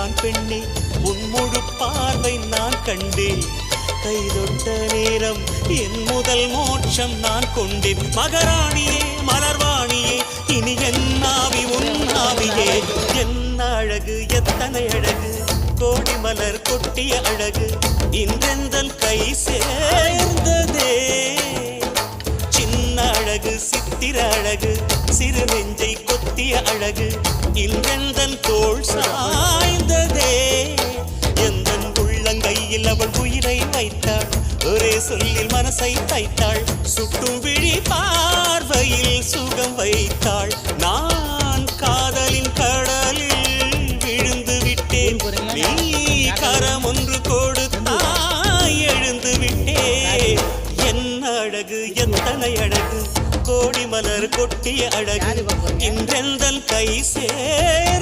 தான் பெண்ணே உன் முழு பார்வை நான் கண்டேன் கைதொட்ட நேரம் என் முதல் மோட்சம் நான் கொண்டேன் மகராணியே மலர்வாணியே இனி என் ஆவி உன் ஆவியே என்ன அழகு எத்தனை அழகு கோடி மலர் கொட்டிய அழகு இன்றெந்தன் கை சேர்ந்ததே சின்ன அழகு சித்திர அழகு சிறு நெஞ்சை கொத்திய அழகு இன்றெந்தன் தோள் சாய்ந்ததே எந்தன் உள்ளங்கையில் அவள் உயிரை வைத்தாள் ஒரே சொல்லில் மனசை தைத்தாள் சுட்டும் விழி பார்வையில் சுகம் வைத்தாள் நான் காதலின் கடலில் விழுந்து விட்டேன் நீ கரம் ஒன்று கொடுத்தாய் எழுந்து விட்டேன் என்ன அழகு எத்தனை அழகு கோடி மலர் கொட்டிய அழகு இன்றெந்தன் கை சேர்